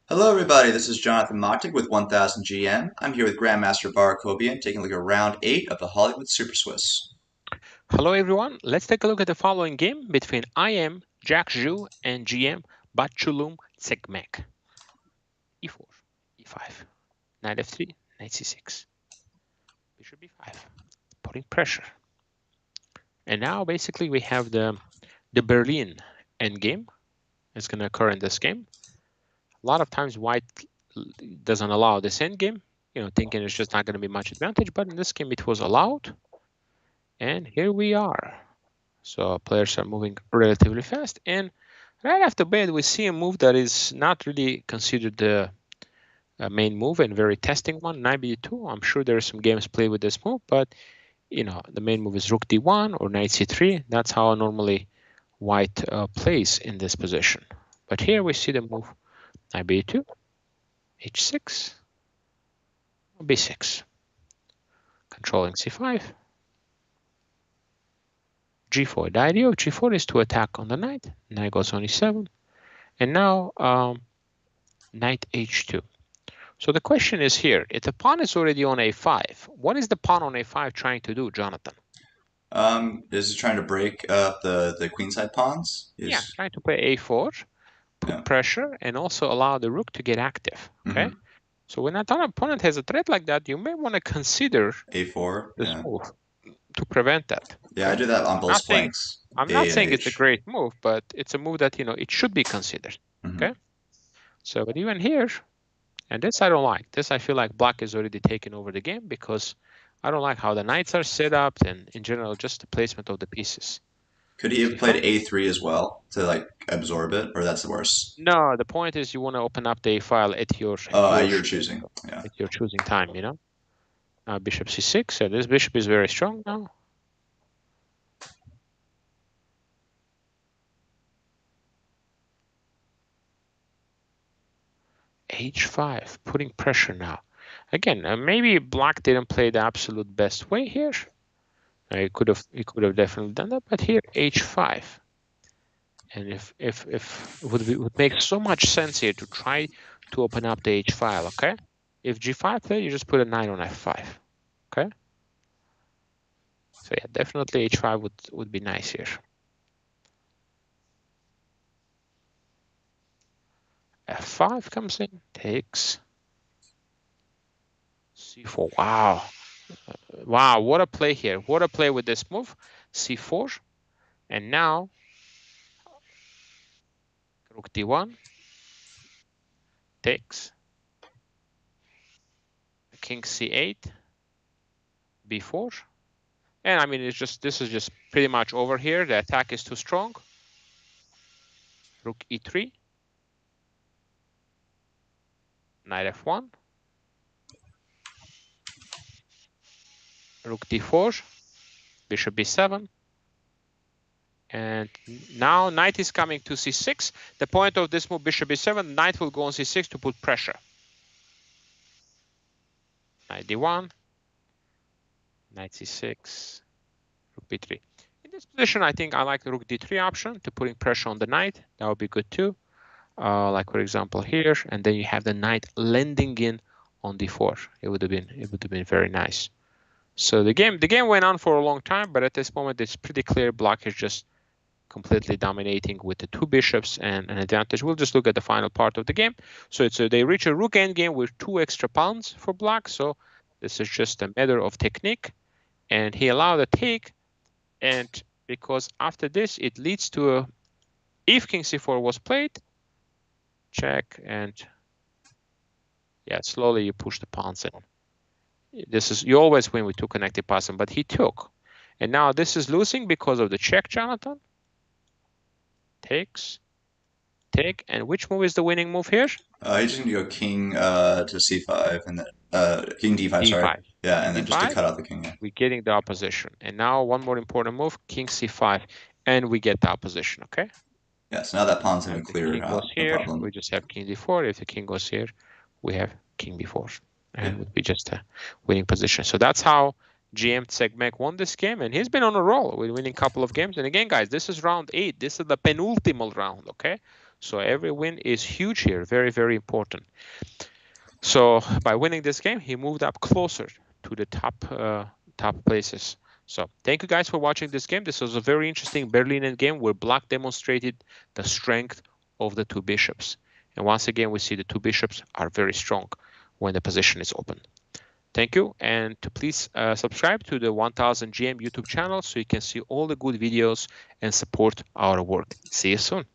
Hello everybody, this is Jonathan Machtig with 1000 GM. I'm here with Grandmaster AKOBIAN taking a look at round 8 of the Hollywood Super Swiss. Hello everyone, let's take a look at the following game between IM Zhu and GM Batchuluun Segmek. E4, E5, Knight F3, Knight C6, Bishop B5, putting pressure. And now basically we have the Berlin endgame. It's going to occur in this game. A lot of times white doesn't allow this endgame, thinking it's just not going to be much advantage, but in this game it was allowed. And here we are. So players are moving relatively fast, and right after bed we see a move that is not really considered the main move and very testing one, Knight B2. I'm sure there are some games played with this move, but the main move is Rook D1 or Knight C3. That's how normally white plays in this position. But here we see the move Knight B2, H6, B6, controlling C5. G4. The idea of G4 is to attack on the knight. Knight goes on E7. And now knight H2. So the question is here, if the pawn is already on A5, what is the pawn on A5 trying to do, Jonathan? Is it trying to break up the queenside pawns? Yeah, trying to play A4, put pressure, and also allow the rook to get active. Okay. So when an opponent has a threat like that, you may want to consider A4 this move to prevent that. Yeah, I do that on both flanks. I'm not saying it's a great move, but it's a move that it should be considered. Okay. So, but even here, and this I don't like. This I feel like black is already taking over the game because I don't like how the knights are set up and in general just the placement of the pieces. Could he have played A3 as well to absorb it, or that's the worst? No, the point is you want to open up the A file at your choosing. Yeah. At your choosing time, Bishop C6, so this bishop is very strong now. H5, putting pressure now. Again, maybe black didn't play the absolute best way here. He could have definitely done that, but here H5. And if it would make so much sense here to try to open up the H file, okay? If G5 play, you just put a knight on F5, okay? So yeah, definitely H5 would be nice here. F5 comes in, takes. C4, wow. Wow, what a play here. What a play with this move. C4. And now, Rook D1. Takes. King C8. B4. And I mean, this is just pretty much over here. The attack is too strong. Rook E3. Knight F1. Rook D4. Bishop B7. And now knight is coming to C6. The point of this move, Bishop B7, knight will go on C6 to put pressure. Knight D1. Knight C6. Rook B3. In this position, I think I like the Rook D3 option to putting pressure on the knight. That would be good too. Like for example here, and then you have the knight landing in on D4. It would have been very nice. So the game went on for a long time, but at this moment it's pretty clear black is just completely dominating with the two bishops and an advantage. We'll just look at the final part of the game. So they reach a rook endgame with 2 extra pawns for black. So this is just a matter of technique, and he allowed a take. And because after this it leads to a, if King C4 was played, check, and yeah, slowly you push the pawns in. You always win with 2 connected passes, but he took. And now this is losing because of the check, Jonathan. Takes, take, and which move is the winning move here? He's just going to go king to C5, and then king D5, D5. sorry. Yeah, and then D5, just to cut out the king. Yeah. We're getting the opposition. And now one more important move, king C5, and we get the opposition, okay? Yeah, so now that pawn's going to clear out. Goes here, we just have king D4. If the king goes here, we have king B4. And it would be just a winning position. So that's how GM Segmek won this game, and he's been on a roll with winning a couple of games. And again, guys, this is round 8. This is the penultimate round, okay? So every win is huge here, very, very important. So by winning this game, he moved up closer to the top places. So thank you guys for watching this game. This was a very interesting Berlin game where Black demonstrated the strength of the two bishops. And once again, we see the two bishops are very strong when the position is open. Thank you, and to please subscribe to the 1000 GM YouTube channel so you can see all the good videos and support our work. See you soon.